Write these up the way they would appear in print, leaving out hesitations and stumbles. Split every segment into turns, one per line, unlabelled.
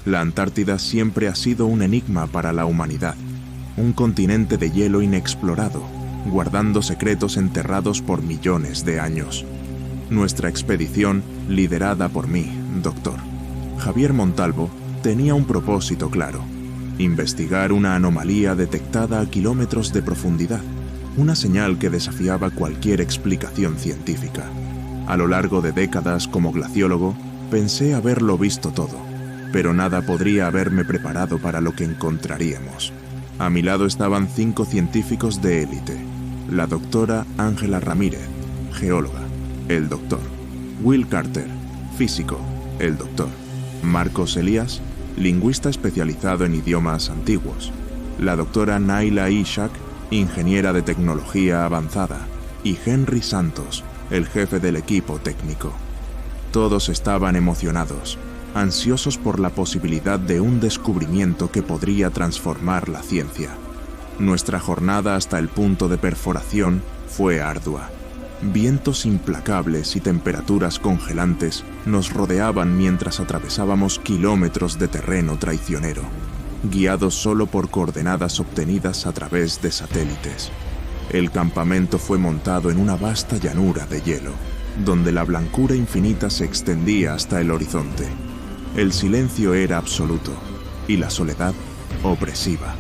La Antártida siempre ha sido un enigma para la humanidad, un continente de hielo inexplorado, guardando secretos enterrados por millones de años. Nuestra expedición, liderada por mí, Dr. Javier Montalvo, tenía un propósito claro: investigar una anomalía detectada a kilómetros de profundidad, una señal que desafiaba cualquier explicación científica. A lo largo de décadas como glaciólogo, pensé haberlo visto todo, pero nada podría haberme preparado para lo que encontraríamos. A mi lado estaban 5 científicos de élite: la doctora Ángela Ramírez, geóloga; el doctor Will Carter, físico; el doctor Marcos Elías, lingüista especializado en idiomas antiguos; la doctora Naila Ishak, ingeniera de tecnología avanzada; y Henry Santos, el jefe del equipo técnico. Todos estaban emocionados, ansiosos por la posibilidad de un descubrimiento que podría transformar la ciencia. Nuestra jornada hasta el punto de perforación fue ardua. Vientos implacables y temperaturas congelantes nos rodeaban mientras atravesábamos kilómetros de terreno traicionero, guiados solo por coordenadas obtenidas a través de satélites. El campamento fue montado en una vasta llanura de hielo, donde la blancura infinita se extendía hasta el horizonte. El silencio era absoluto y la soledad opresiva.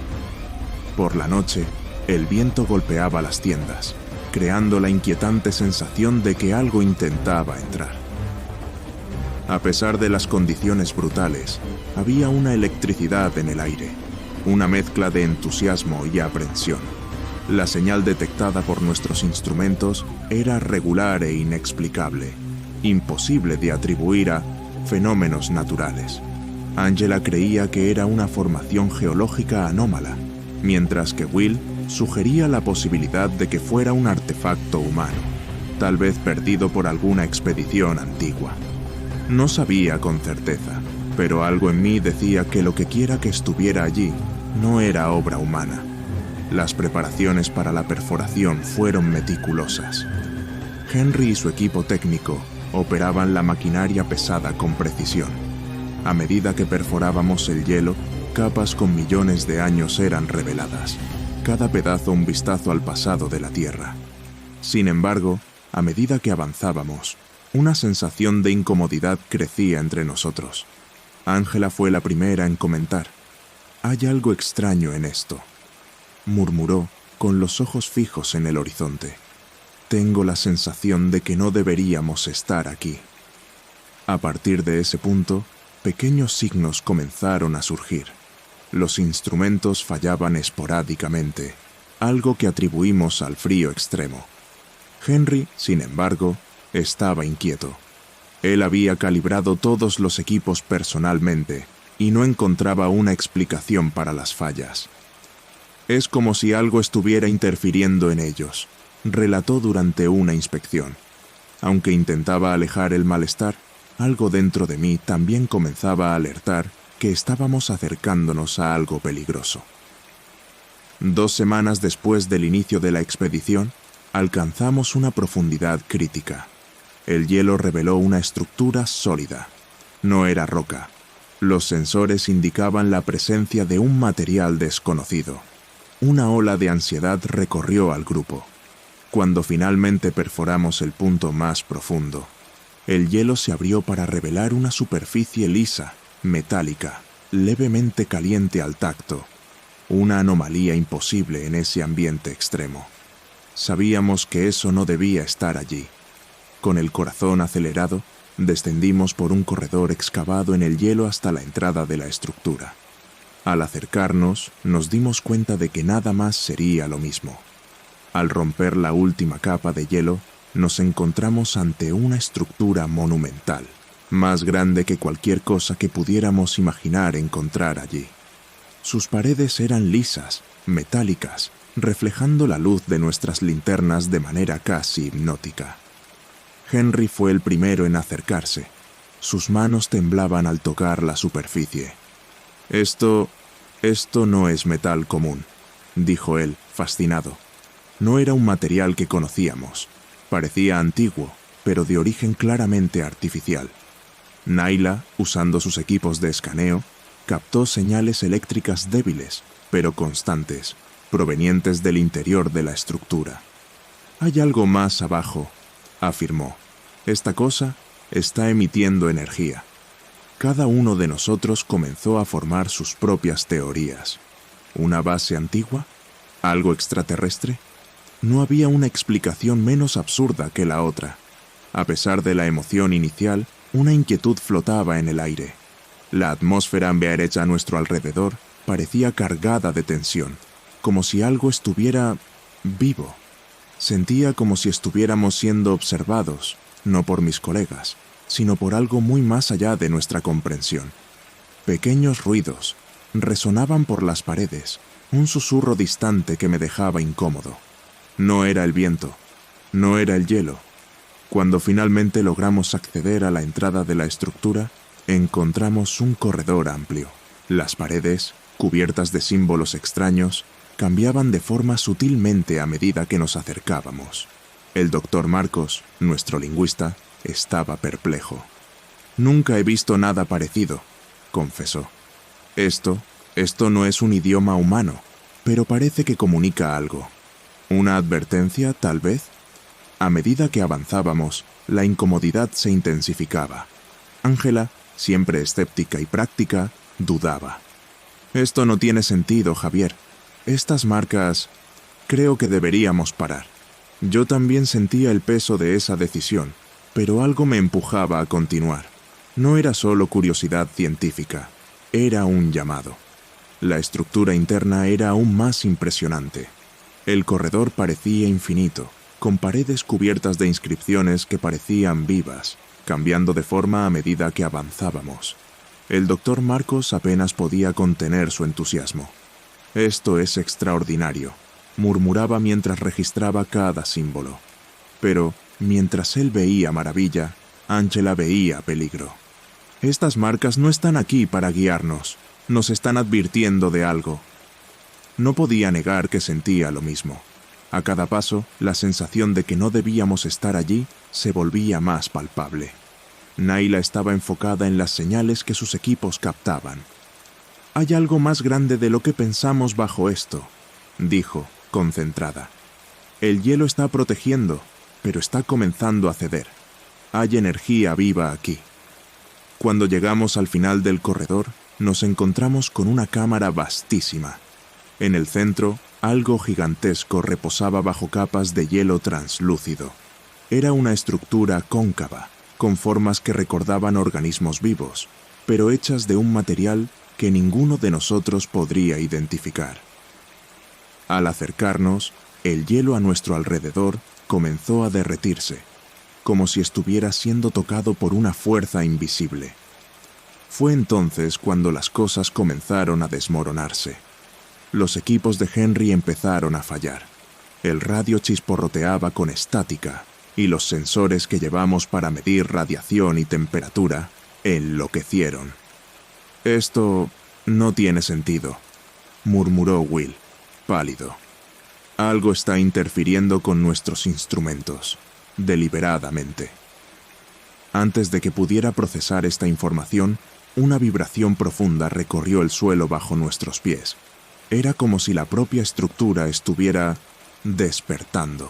Por la noche, el viento golpeaba las tiendas, creando la inquietante sensación de que algo intentaba entrar. A pesar de las condiciones brutales, había una electricidad en el aire, una mezcla de entusiasmo y aprensión. La señal detectada por nuestros instrumentos era regular e inexplicable, imposible de atribuir a fenómenos naturales. Angela creía que era una formación geológica anómala, mientras que Will sugería la posibilidad de que fuera un artefacto humano, tal vez perdido por alguna expedición antigua. No sabía con certeza, pero algo en mí decía que lo que quiera que estuviera allí no era obra humana. Las preparaciones para la perforación fueron meticulosas. Henry y su equipo técnico operaban la maquinaria pesada con precisión. A medida que perforábamos el hielo, capas con millones de años eran reveladas, cada pedazo un vistazo al pasado de la Tierra. Sin embargo, a medida que avanzábamos, una sensación de incomodidad crecía entre nosotros. Ángela fue la primera en comentar: «Hay algo extraño en esto», murmuró con los ojos fijos en el horizonte. «Tengo la sensación de que no deberíamos estar aquí». A partir de ese punto, pequeños signos comenzaron a surgir. Los instrumentos fallaban esporádicamente, algo que atribuimos al frío extremo. Henry, sin embargo, estaba inquieto. Él había calibrado todos los equipos personalmente y no encontraba una explicación para las fallas. «Es como si algo estuviera interfiriendo en ellos», relató durante una inspección. Aunque intentaba alejar el malestar, algo dentro de mí también comenzaba a alertar que estábamos acercándonos a algo peligroso. 2 semanas después del inicio de la expedición, alcanzamos una profundidad crítica. El hielo reveló una estructura sólida. No era roca. Los sensores indicaban la presencia de un material desconocido. Una ola de ansiedad recorrió al grupo. Cuando finalmente perforamos el punto más profundo, el hielo se abrió para revelar una superficie lisa, metálica, levemente caliente al tacto, una anomalía imposible en ese ambiente extremo. Sabíamos que eso no debía estar allí. Con el corazón acelerado, descendimos por un corredor excavado en el hielo hasta la entrada de la estructura. Al acercarnos, nos dimos cuenta de que nada más sería lo mismo. Al romper la última capa de hielo, nos encontramos ante una estructura monumental, más grande que cualquier cosa que pudiéramos imaginar encontrar allí. Sus paredes eran lisas, metálicas, reflejando la luz de nuestras linternas de manera casi hipnótica. Henry fue el primero en acercarse. Sus manos temblaban al tocar la superficie. Esto no es metal común», dijo él, fascinado. No era un material que conocíamos. Parecía antiguo, pero de origen claramente artificial. Naila, usando sus equipos de escaneo, captó señales eléctricas débiles, pero constantes, provenientes del interior de la estructura. «Hay algo más abajo», afirmó. «Esta cosa está emitiendo energía». Cada uno de nosotros comenzó a formar sus propias teorías. ¿Una base antigua? ¿Algo extraterrestre? No había una explicación menos absurda que la otra. A pesar de la emoción inicial, una inquietud flotaba en el aire. La atmósfera ambiente a nuestro alrededor parecía cargada de tensión, como si algo estuviera vivo. Sentía como si estuviéramos siendo observados, no por mis colegas, sino por algo muy más allá de nuestra comprensión. Pequeños ruidos resonaban por las paredes, un susurro distante que me dejaba incómodo. No era el viento, no era el hielo. Cuando finalmente logramos acceder a la entrada de la estructura, encontramos un corredor amplio. Las paredes, cubiertas de símbolos extraños, cambiaban de forma sutilmente a medida que nos acercábamos. El doctor Marcos, nuestro lingüista, estaba perplejo. «Nunca he visto nada parecido», confesó. Esto no es un idioma humano, pero parece que comunica algo. ¿Una advertencia, tal vez?» A medida que avanzábamos, la incomodidad se intensificaba. Ángela, siempre escéptica y práctica, dudaba. «Esto no tiene sentido, Javier. Estas marcas... Creo que deberíamos parar». Yo también sentía el peso de esa decisión, pero algo me empujaba a continuar. No era solo curiosidad científica, era un llamado. La estructura interna era aún más impresionante. El corredor parecía infinito, con paredes cubiertas de inscripciones que parecían vivas, cambiando de forma a medida que avanzábamos. El doctor Marcos apenas podía contener su entusiasmo. «Esto es extraordinario», murmuraba mientras registraba cada símbolo. Pero, mientras él veía maravilla, Ángela veía peligro. «Estas marcas no están aquí para guiarnos, nos están advirtiendo de algo». No podía negar que sentía lo mismo. A cada paso, la sensación de que no debíamos estar allí se volvía más palpable. Naila estaba enfocada en las señales que sus equipos captaban. «Hay algo más grande de lo que pensamos bajo esto», dijo, concentrada. «El hielo está protegiendo, pero está comenzando a ceder. Hay energía viva aquí». Cuando llegamos al final del corredor, nos encontramos con una cámara vastísima. En el centro, algo gigantesco reposaba bajo capas de hielo translúcido. Era una estructura cóncava, con formas que recordaban organismos vivos, pero hechas de un material que ninguno de nosotros podría identificar. Al acercarnos, el hielo a nuestro alrededor comenzó a derretirse, como si estuviera siendo tocado por una fuerza invisible. Fue entonces cuando las cosas comenzaron a desmoronarse. Los equipos de Henry empezaron a fallar. El radio chisporroteaba con estática y los sensores que llevamos para medir radiación y temperatura enloquecieron. «Esto no tiene sentido», murmuró Will, pálido. «Algo está interfiriendo con nuestros instrumentos, deliberadamente». Antes de que pudiera procesar esta información, una vibración profunda recorrió el suelo bajo nuestros pies. Era como si la propia estructura estuviera despertando.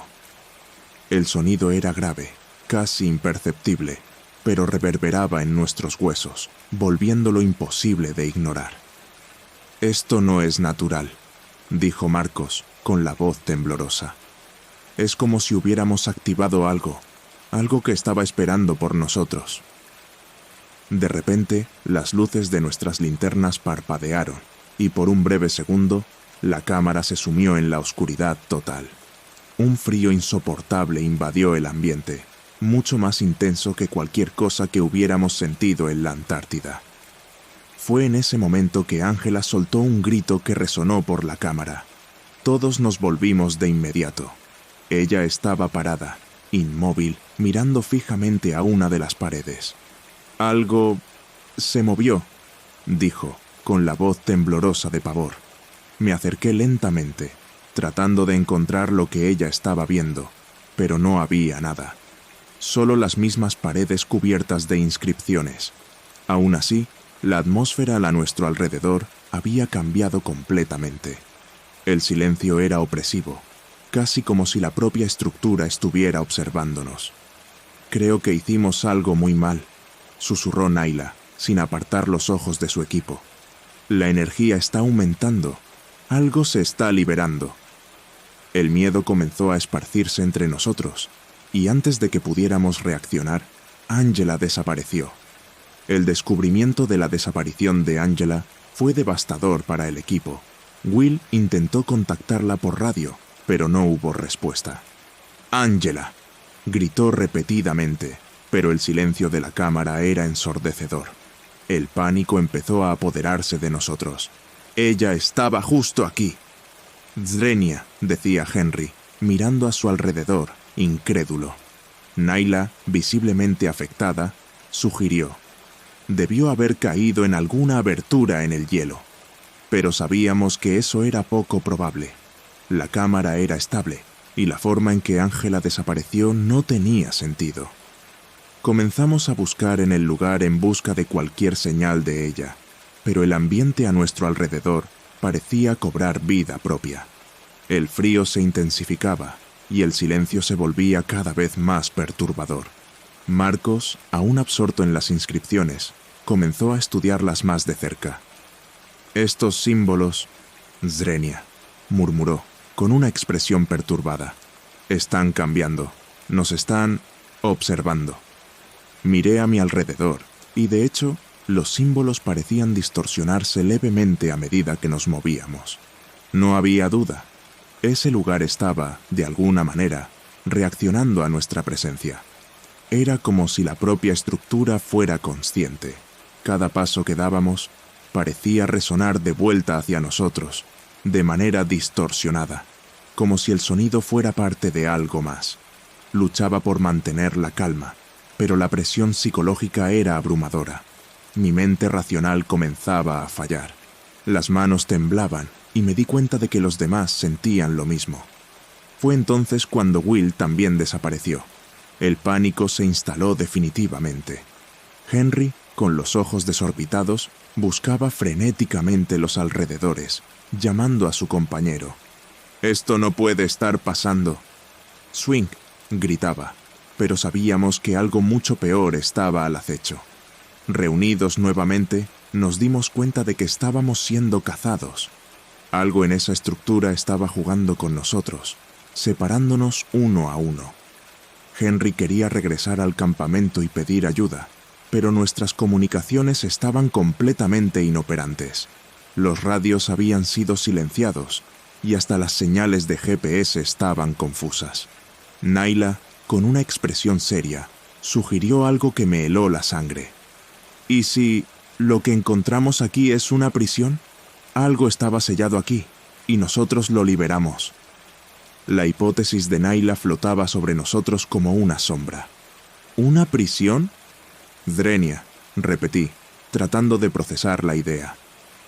El sonido era grave, casi imperceptible, pero reverberaba en nuestros huesos, volviéndolo imposible de ignorar. «Esto no es natural», dijo Marcos, con la voz temblorosa. «Es como si hubiéramos activado algo que estaba esperando por nosotros». De repente, las luces de nuestras linternas parpadearon, y por un breve segundo, la cámara se sumió en la oscuridad total. Un frío insoportable invadió el ambiente, mucho más intenso que cualquier cosa que hubiéramos sentido en la Antártida. Fue en ese momento que Ángela soltó un grito que resonó por la cámara. Todos nos volvimos de inmediato. Ella estaba parada, inmóvil, mirando fijamente a una de las paredes. «Algo se movió», dijo, con la voz temblorosa de pavor. Me acerqué lentamente, tratando de encontrar lo que ella estaba viendo, pero no había nada. Solo las mismas paredes cubiertas de inscripciones. Aún así, La atmósfera a nuestro alrededor había cambiado completamente. El silencio era opresivo, casi como si la propia estructura estuviera observándonos. «Creo que hicimos algo muy mal», susurró Naila, sin apartar los ojos de su equipo. «La energía está aumentando. Algo se está liberando». El miedo comenzó a esparcirse entre nosotros, y antes de que pudiéramos reaccionar, Angela desapareció. El descubrimiento de la desaparición de Angela fue devastador para el equipo. Will intentó contactarla por radio, pero no hubo respuesta. «Angela», gritó repetidamente, pero el silencio de la cámara era ensordecedor. El pánico empezó a apoderarse de nosotros. «Ella estaba justo aquí». «Zrenia», decía Henry, mirando a su alrededor, incrédulo. Naila, visiblemente afectada, sugirió: «Debió haber caído en alguna abertura en el hielo». Pero sabíamos que eso era poco probable. La cámara era estable, y la forma en que Angela desapareció no tenía sentido. Comenzamos a buscar en el lugar en busca de cualquier señal de ella, pero el ambiente a nuestro alrededor parecía cobrar vida propia. El frío se intensificaba y el silencio se volvía cada vez más perturbador. Marcos, aún absorto en las inscripciones, comenzó a estudiarlas más de cerca. «Estos símbolos», «Zrenia», murmuró, con una expresión perturbada. «Están cambiando. Nos están observando». Miré a mi alrededor, y de hecho, los símbolos parecían distorsionarse levemente a medida que nos movíamos. No había duda. Ese lugar estaba, de alguna manera, reaccionando a nuestra presencia. Era como si la propia estructura fuera consciente. Cada paso que dábamos parecía resonar de vuelta hacia nosotros, de manera distorsionada, como si el sonido fuera parte de algo más. Luchaba por mantener la calma, pero la presión psicológica era abrumadora. Mi mente racional comenzaba a fallar. Las manos temblaban y me di cuenta de que los demás sentían lo mismo. Fue entonces cuando Will también desapareció. El pánico se instaló definitivamente. Henry, con los ojos desorbitados, buscaba frenéticamente los alrededores, llamando a su compañero. «Esto no puede estar pasando». «Swing», gritaba, pero sabíamos que algo mucho peor estaba al acecho. Reunidos nuevamente, nos dimos cuenta de que estábamos siendo cazados. Algo en esa estructura estaba jugando con nosotros, separándonos uno a uno. Henry quería regresar al campamento y pedir ayuda, pero nuestras comunicaciones estaban completamente inoperantes. Los radios habían sido silenciados y hasta las señales de GPS estaban confusas. Naila, con una expresión seria, sugirió algo que me heló la sangre. «¿Y si lo que encontramos aquí es una prisión? Algo estaba sellado aquí, y nosotros lo liberamos». La hipótesis de Naila flotaba sobre nosotros como una sombra. «¿Una prisión?» «Zrenia», repetí, tratando de procesar la idea.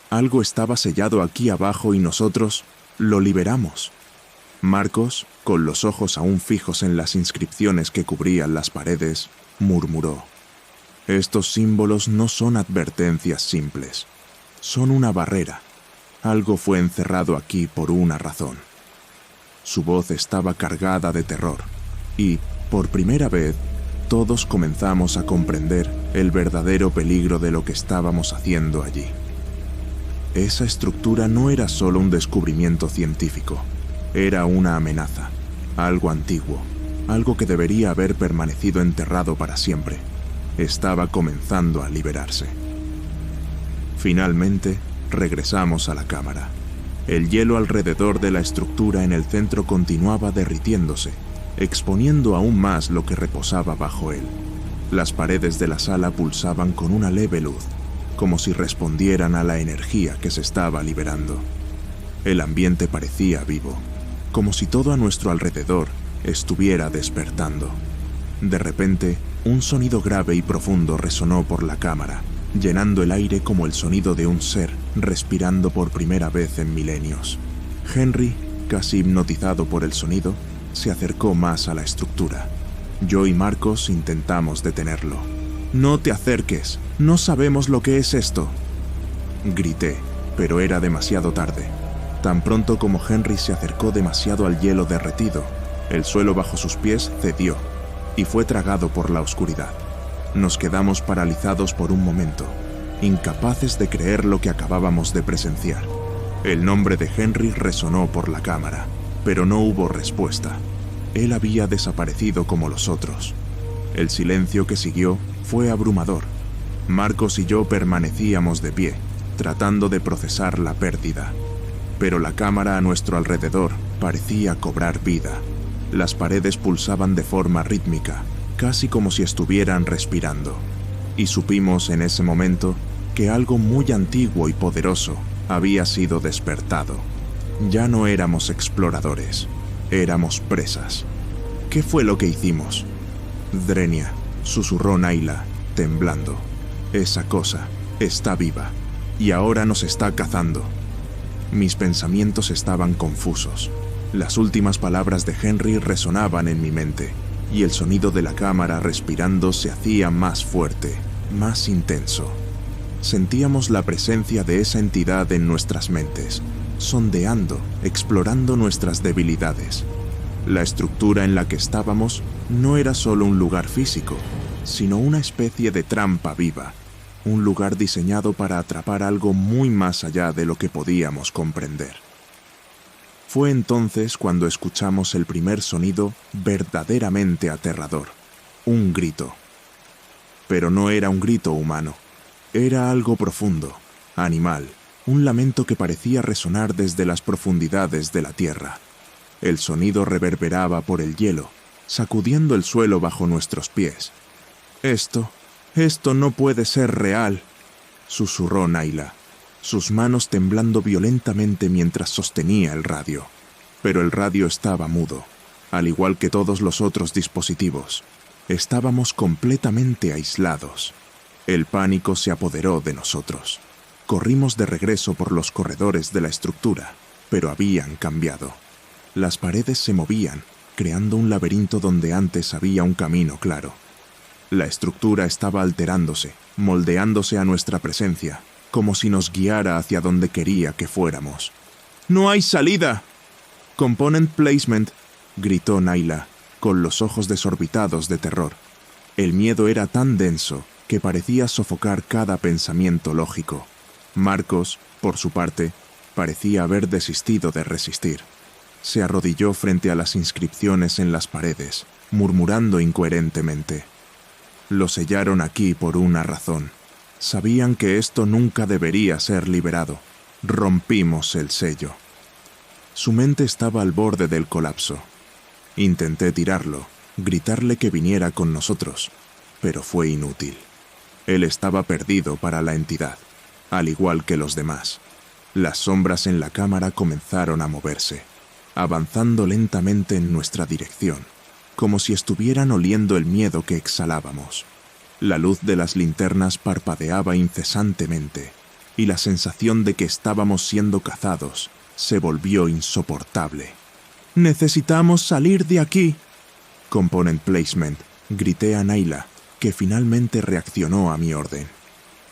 Algo estaba sellado aquí abajo y nosotros lo liberamos. Marcos, con los ojos aún fijos en las inscripciones que cubrían las paredes, murmuró: «Estos símbolos no son advertencias simples. Son una barrera. Algo fue encerrado aquí por una razón». Su voz estaba cargada de terror, y, por primera vez, todos comenzamos a comprender el verdadero peligro de lo que estábamos haciendo allí. Esa estructura no era solo un descubrimiento científico, era una amenaza, algo antiguo, algo que debería haber permanecido enterrado para siempre. Estaba comenzando a liberarse. Finalmente, regresamos a la cámara. El hielo alrededor de la estructura en el centro continuaba derritiéndose, exponiendo aún más lo que reposaba bajo él. Las paredes de la sala pulsaban con una leve luz, como si respondieran a la energía que se estaba liberando. El ambiente parecía vivo, como si todo a nuestro alrededor estuviera despertando. De repente, un sonido grave y profundo resonó por la cámara, llenando el aire como el sonido de un ser respirando por primera vez en milenios. Henry, casi hipnotizado por el sonido, se acercó más a la estructura. Yo y Marcos intentamos detenerlo. «No te acerques», No sabemos lo que es esto. Grité, pero era demasiado tarde. Tan pronto como Henry se acercó demasiado al hielo derretido, el suelo bajo sus pies cedió y fue tragado por la oscuridad. Nos quedamos paralizados por un momento, incapaces de creer lo que acabábamos de presenciar. El nombre de Henry resonó por la cámara, pero no hubo respuesta. Él había desaparecido como los otros. El silencio que siguió fue abrumador. Marcos y yo permanecíamos de pie, tratando de procesar la pérdida. Pero la cámara a nuestro alrededor parecía cobrar vida. Las paredes pulsaban de forma rítmica, casi como si estuvieran respirando. Y supimos en ese momento que algo muy antiguo y poderoso había sido despertado. Ya no éramos exploradores, éramos presas. ¿Qué fue lo que hicimos? Drenia, susurró Naila, temblando. Esa cosa está viva y ahora nos está cazando. Mis pensamientos estaban confusos. Las últimas palabras de Henry resonaban en mi mente y el sonido de la cámara respirando se hacía más fuerte, más intenso. Sentíamos la presencia de esa entidad en nuestras mentes, sondeando, explorando nuestras debilidades. La estructura en la que estábamos no era solo un lugar físico, sino una especie de trampa viva, un lugar diseñado para atrapar algo muy más allá de lo que podíamos comprender. Fue entonces cuando escuchamos el primer sonido verdaderamente aterrador, un grito. Pero no era un grito humano, era algo profundo, animal, un lamento que parecía resonar desde las profundidades de la tierra. El sonido reverberaba por el hielo, sacudiendo el suelo bajo nuestros pies. Esto no puede ser real, susurró Naila, sus manos temblando violentamente mientras sostenía el radio. Pero el radio estaba mudo, al igual que todos los otros dispositivos. Estábamos completamente aislados. El pánico se apoderó de nosotros. Corrimos de regreso por los corredores de la estructura, pero habían cambiado. Las paredes se movían, creando un laberinto donde antes había un camino claro. La estructura estaba alterándose, moldeándose a nuestra presencia, como si nos guiara hacia donde quería que fuéramos. ¡No hay salida! «Component placement», gritó Naila, con los ojos desorbitados de terror. El miedo era tan denso que parecía sofocar cada pensamiento lógico. Marcos, por su parte, parecía haber desistido de resistir. Se arrodilló frente a las inscripciones en las paredes, murmurando incoherentemente. Lo sellaron aquí por una razón. Sabían que esto nunca debería ser liberado. Rompimos el sello. Su mente estaba al borde del colapso. Intenté tirarlo, gritarle que viniera con nosotros, pero fue inútil. Él estaba perdido para la entidad, al igual que los demás. Las sombras en la cámara comenzaron a moverse, avanzando lentamente en nuestra dirección, como si estuvieran oliendo el miedo que exhalábamos. La luz de las linternas parpadeaba incesantemente, y la sensación de que estábamos siendo cazados se volvió insoportable. «Necesitamos salir de aquí». «Component placement», grité a Naila, que finalmente reaccionó a mi orden.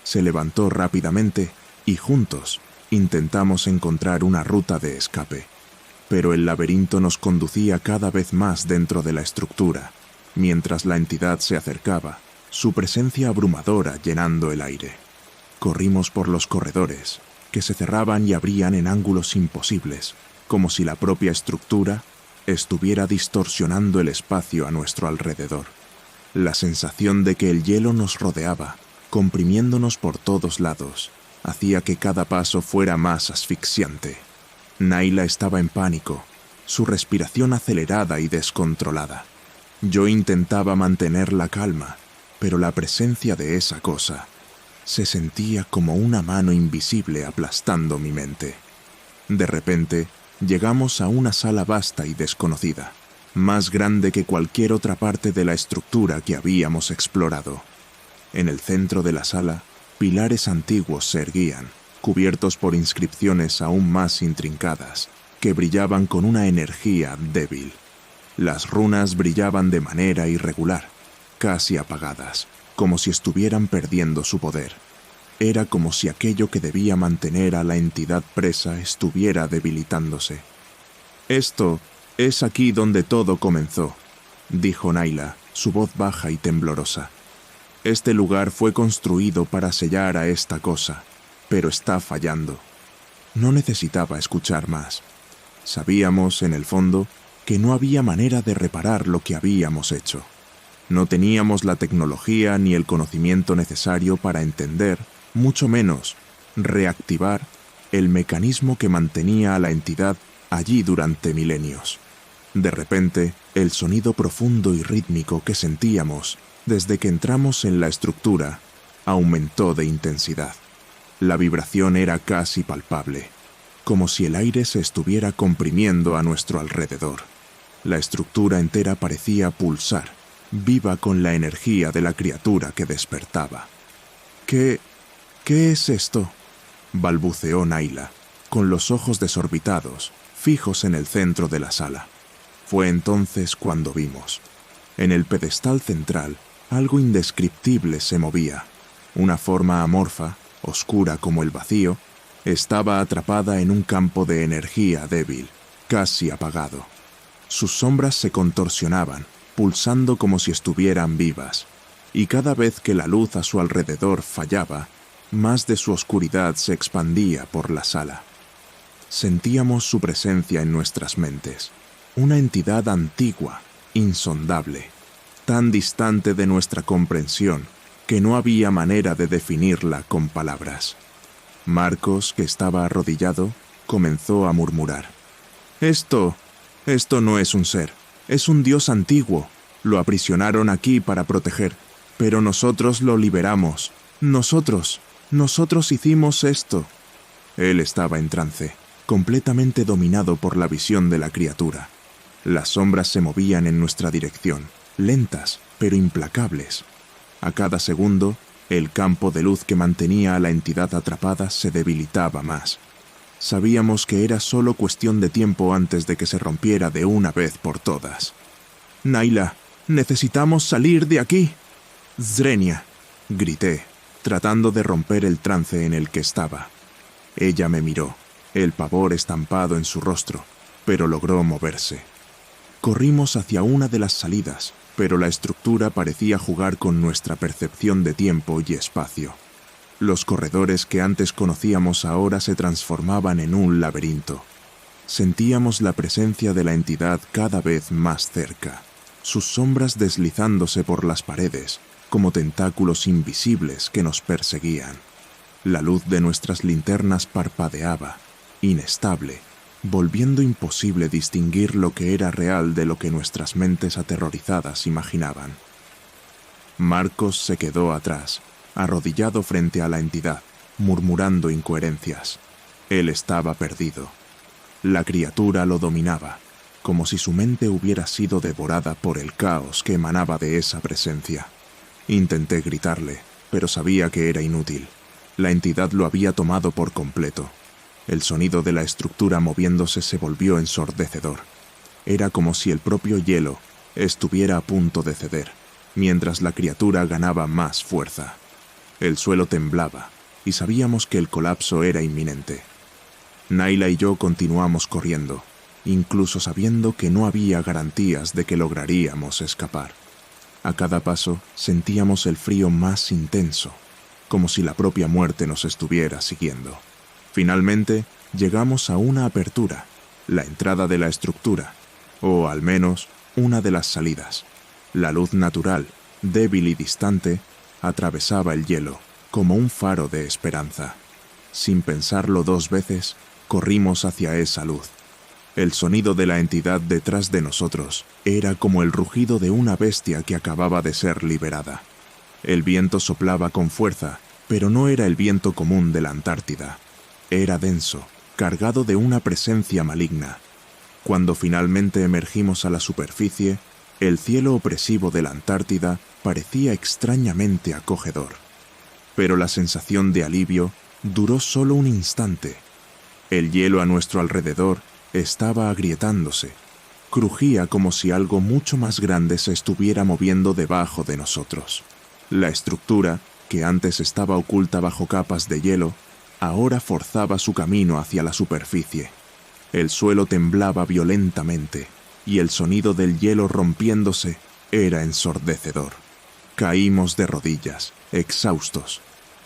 Se levantó rápidamente y juntos intentamos encontrar una ruta de escape. Pero el laberinto nos conducía cada vez más dentro de la estructura, mientras la entidad se acercaba, su presencia abrumadora llenando el aire. Corrimos por los corredores, que se cerraban y abrían en ángulos imposibles, como si la propia estructura estuviera distorsionando el espacio a nuestro alrededor. La sensación de que el hielo nos rodeaba, comprimiéndonos por todos lados, hacía que cada paso fuera más asfixiante. Naila estaba en pánico, su respiración acelerada y descontrolada. Yo intentaba mantener la calma, pero la presencia de esa cosa se sentía como una mano invisible aplastando mi mente. De repente, llegamos a una sala vasta y desconocida, más grande que cualquier otra parte de la estructura que habíamos explorado. En el centro de la sala, pilares antiguos se erguían, cubiertos por inscripciones aún más intrincadas, que brillaban con una energía débil. Las runas brillaban de manera irregular, casi apagadas, como si estuvieran perdiendo su poder. Era como si aquello que debía mantener a la entidad presa estuviera debilitándose. «Esto es aquí donde todo comenzó», dijo Nayla, su voz baja y temblorosa. «Este lugar fue construido para sellar a esta cosa, pero está fallando». No necesitaba escuchar más. Sabíamos, en el fondo, que no había manera de reparar lo que habíamos hecho. No teníamos la tecnología ni el conocimiento necesario para entender, mucho menos reactivar, el mecanismo que mantenía a la entidad allí durante milenios. De repente, el sonido profundo y rítmico que sentíamos desde que entramos en la estructura aumentó de intensidad. La vibración era casi palpable, como si el aire se estuviera comprimiendo a nuestro alrededor. La estructura entera parecía pulsar, viva con la energía de la criatura que despertaba. ¿Qué es esto?», balbuceó Nayla, con los ojos desorbitados, fijos en el centro de la sala. Fue entonces cuando vimos. En el pedestal central, algo indescriptible se movía. Una forma amorfa, oscura como el vacío, estaba atrapada en un campo de energía débil, casi apagado. Sus sombras se contorsionaban, pulsando como si estuvieran vivas, y cada vez que la luz a su alrededor fallaba, más de su oscuridad se expandía por la sala. Sentíamos su presencia en nuestras mentes, una entidad antigua, insondable, tan distante de nuestra comprensión que no había manera de definirla con palabras. Marcos, que estaba arrodillado, comenzó a murmurar. Esto no es un ser, es un dios antiguo. Lo aprisionaron aquí para proteger, pero nosotros lo liberamos. Nosotros hicimos esto». Él estaba en trance, completamente dominado por la visión de la criatura. Las sombras se movían en nuestra dirección, lentas, pero implacables. A cada segundo, el campo de luz que mantenía a la entidad atrapada se debilitaba más. Sabíamos que era solo cuestión de tiempo antes de que se rompiera de una vez por todas. «Nayla, necesitamos salir de aquí». «Zrenia», grité, tratando de romper el trance en el que estaba. Ella me miró, el pavor estampado en su rostro, pero logró moverse. Corrimos hacia una de las salidas, pero la estructura parecía jugar con nuestra percepción de tiempo y espacio. Los corredores que antes conocíamos ahora se transformaban en un laberinto. Sentíamos la presencia de la entidad cada vez más cerca, sus sombras deslizándose por las paredes, como tentáculos invisibles que nos perseguían. La luz de nuestras linternas parpadeaba, inestable, volviendo imposible distinguir lo que era real de lo que nuestras mentes aterrorizadas imaginaban. Marcos se quedó atrás, arrodillado frente a la entidad, murmurando incoherencias. Él estaba perdido. La criatura lo dominaba, como si su mente hubiera sido devorada por el caos que emanaba de esa presencia. Intenté gritarle, pero sabía que era inútil. La entidad lo había tomado por completo. El sonido de la estructura moviéndose se volvió ensordecedor. Era como si el propio hielo estuviera a punto de ceder, mientras la criatura ganaba más fuerza. El suelo temblaba, y sabíamos que el colapso era inminente. Nayla y yo continuamos corriendo, incluso sabiendo que no había garantías de que lograríamos escapar. A cada paso sentíamos el frío más intenso, como si la propia muerte nos estuviera siguiendo. Finalmente, llegamos a una apertura, la entrada de la estructura, o al menos una de las salidas. La luz natural, débil y distante, atravesaba el hielo, como un faro de esperanza. Sin pensarlo dos veces, corrimos hacia esa luz. El sonido de la entidad detrás de nosotros era como el rugido de una bestia que acababa de ser liberada. El viento soplaba con fuerza, pero no era el viento común de la Antártida. Era denso, cargado de una presencia maligna. Cuando finalmente emergimos a la superficie, el cielo opresivo de la Antártida parecía extrañamente acogedor. Pero la sensación de alivio duró solo un instante. El hielo a nuestro alrededor estaba agrietándose. Crujía como si algo mucho más grande se estuviera moviendo debajo de nosotros. La estructura, que antes estaba oculta bajo capas de hielo, ahora forzaba su camino hacia la superficie. El suelo temblaba violentamente, y el sonido del hielo rompiéndose era ensordecedor. Caímos de rodillas, exhaustos.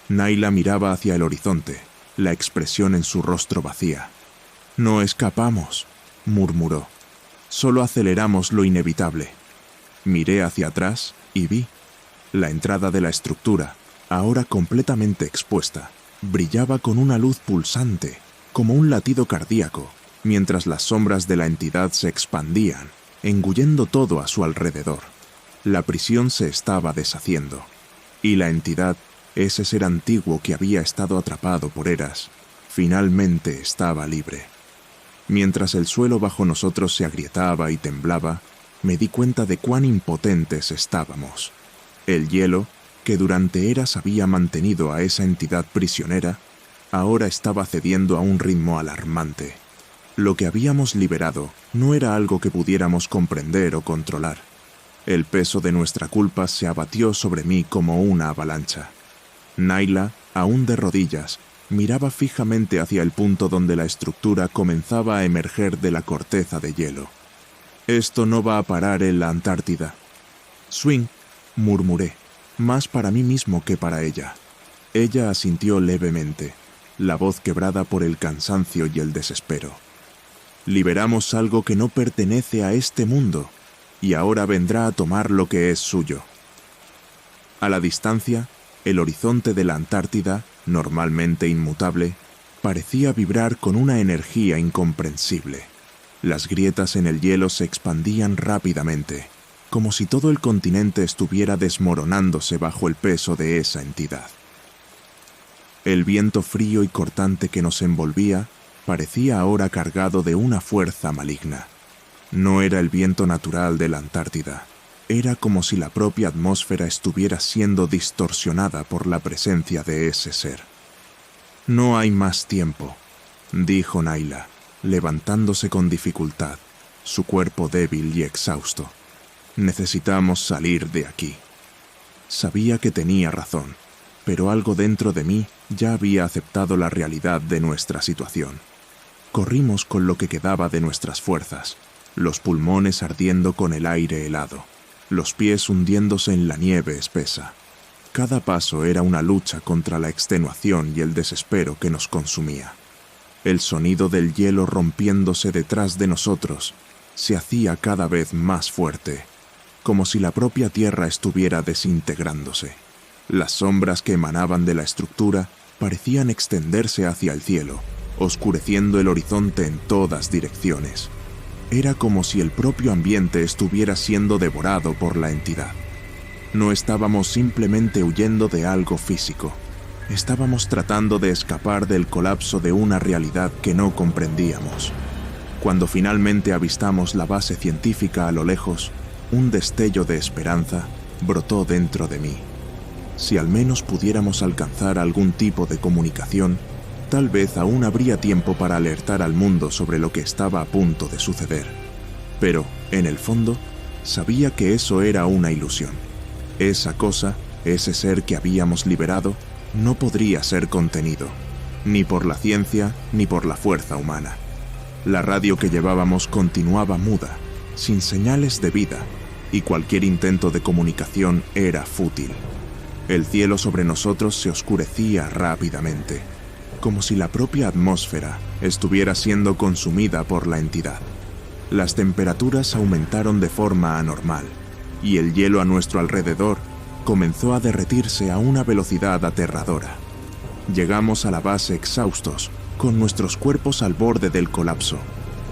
Naila miraba hacia el horizonte, la expresión en su rostro vacía. «No escapamos», murmuró. «Solo aceleramos lo inevitable». Miré hacia atrás y vi. La entrada de la estructura, ahora completamente expuesta, brillaba con una luz pulsante, como un latido cardíaco, mientras las sombras de la entidad se expandían, engullendo todo a su alrededor. La prisión se estaba deshaciendo, y la entidad, ese ser antiguo que había estado atrapado por eras, finalmente estaba libre. Mientras el suelo bajo nosotros se agrietaba y temblaba, me di cuenta de cuán impotentes estábamos. El hielo, que durante eras había mantenido a esa entidad prisionera, ahora estaba cediendo a un ritmo alarmante. Lo que habíamos liberado no era algo que pudiéramos comprender o controlar. El peso de nuestra culpa se abatió sobre mí como una avalancha. Naila, aún de rodillas, miraba fijamente hacia el punto donde la estructura comenzaba a emerger de la corteza de hielo. «Esto no va a parar en la Antártida». «Swing», murmuré, más para mí mismo que para ella. Ella asintió levemente, la voz quebrada por el cansancio y el desespero. «Liberamos algo que no pertenece a este mundo, y ahora vendrá a tomar lo que es suyo». A la distancia, el horizonte de la Antártida, normalmente inmutable, parecía vibrar con una energía incomprensible. Las grietas en el hielo se expandían rápidamente, como si todo el continente estuviera desmoronándose bajo el peso de esa entidad. El viento frío y cortante que nos envolvía parecía ahora cargado de una fuerza maligna. No era el viento natural de la Antártida. Era como si la propia atmósfera estuviera siendo distorsionada por la presencia de ese ser. «No hay más tiempo», dijo Naila, levantándose con dificultad, su cuerpo débil y exhausto. «Necesitamos salir de aquí». Sabía que tenía razón, pero algo dentro de mí ya había aceptado la realidad de nuestra situación. Corrimos con lo que quedaba de nuestras fuerzas, los pulmones ardiendo con el aire helado, los pies hundiéndose en la nieve espesa. Cada paso era una lucha contra la extenuación y el desespero que nos consumía. El sonido del hielo rompiéndose detrás de nosotros se hacía cada vez más fuerte, como si la propia tierra estuviera desintegrándose. Las sombras que emanaban de la estructura parecían extenderse hacia el cielo, oscureciendo el horizonte en todas direcciones. Era como si el propio ambiente estuviera siendo devorado por la entidad. No estábamos simplemente huyendo de algo físico. Estábamos tratando de escapar del colapso de una realidad que no comprendíamos. Cuando finalmente avistamos la base científica a lo lejos, un destello de esperanza brotó dentro de mí. Si al menos pudiéramos alcanzar algún tipo de comunicación, tal vez aún habría tiempo para alertar al mundo sobre lo que estaba a punto de suceder. Pero, en el fondo, sabía que eso era una ilusión. Esa cosa, ese ser que habíamos liberado, no podría ser contenido, ni por la ciencia ni por la fuerza humana. La radio que llevábamos continuaba muda, sin señales de vida, y cualquier intento de comunicación era fútil. El cielo sobre nosotros se oscurecía rápidamente, como si la propia atmósfera estuviera siendo consumida por la entidad. Las temperaturas aumentaron de forma anormal, y el hielo a nuestro alrededor comenzó a derretirse a una velocidad aterradora. Llegamos a la base exhaustos, con nuestros cuerpos al borde del colapso.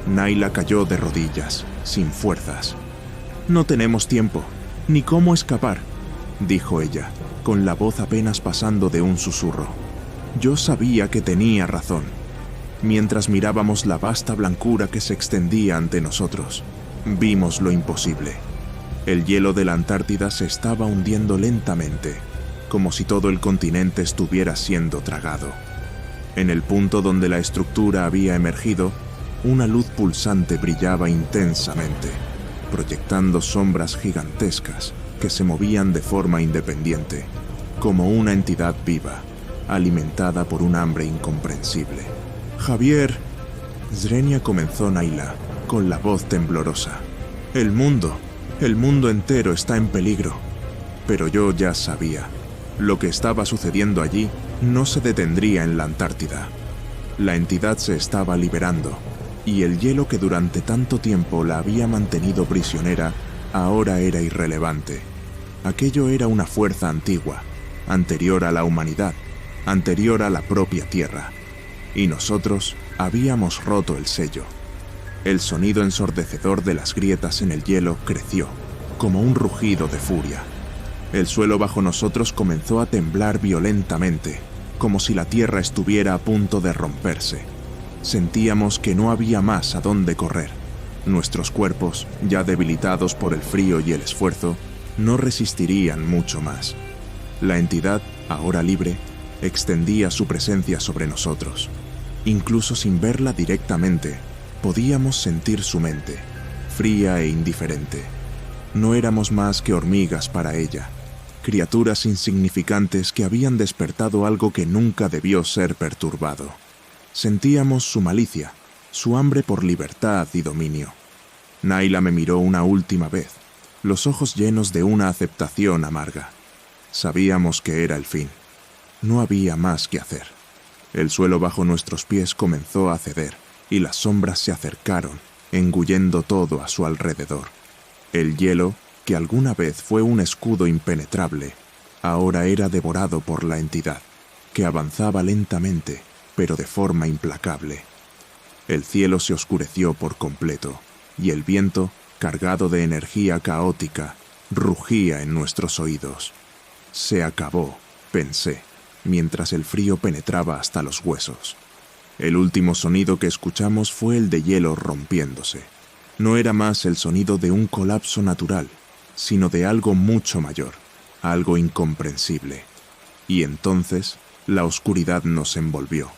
Naila cayó de rodillas, sin fuerzas. «No tenemos tiempo, ni cómo escapar», dijo ella, con la voz apenas pasando de un susurro. Yo sabía que tenía razón. Mientras mirábamos la vasta blancura que se extendía ante nosotros, vimos lo imposible. El hielo de la Antártida se estaba hundiendo lentamente, como si todo el continente estuviera siendo tragado. En el punto donde la estructura había emergido, una luz pulsante brillaba intensamente, proyectando sombras gigantescas que se movían de forma independiente, como una entidad viva, alimentada por un hambre incomprensible. «Javier», Zrenia comenzó Naila, con la voz temblorosa. El mundo entero está en peligro». Pero yo ya sabía. Lo que estaba sucediendo allí no se detendría en la Antártida. La entidad se estaba liberando, y el hielo que durante tanto tiempo la había mantenido prisionera ahora era irrelevante. Aquello era una fuerza antigua, anterior a la humanidad, anterior a la propia Tierra. Y nosotros habíamos roto el sello. El sonido ensordecedor de las grietas en el hielo creció, como un rugido de furia. El suelo bajo nosotros comenzó a temblar violentamente, como si la tierra estuviera a punto de romperse. Sentíamos que no había más a dónde correr. Nuestros cuerpos, ya debilitados por el frío y el esfuerzo, no resistirían mucho más. La entidad, ahora libre, extendía su presencia sobre nosotros. Incluso sin verla directamente, podíamos sentir su mente, fría e indiferente. No éramos más que hormigas para ella, criaturas insignificantes que habían despertado algo que nunca debió ser perturbado. Sentíamos su malicia, su hambre por libertad y dominio. Naila me miró una última vez, los ojos llenos de una aceptación amarga. Sabíamos que era el fin. No había más que hacer. El suelo bajo nuestros pies comenzó a ceder y las sombras se acercaron, engullendo todo a su alrededor. El hielo, que alguna vez fue un escudo impenetrable, ahora era devorado por la entidad, que avanzaba lentamente, pero de forma implacable. El cielo se oscureció por completo, y el viento, cargado de energía caótica, rugía en nuestros oídos. Se acabó, pensé, mientras el frío penetraba hasta los huesos. El último sonido que escuchamos fue el de hielo rompiéndose. No era más el sonido de un colapso natural, sino de algo mucho mayor, algo incomprensible. Y entonces la oscuridad nos envolvió.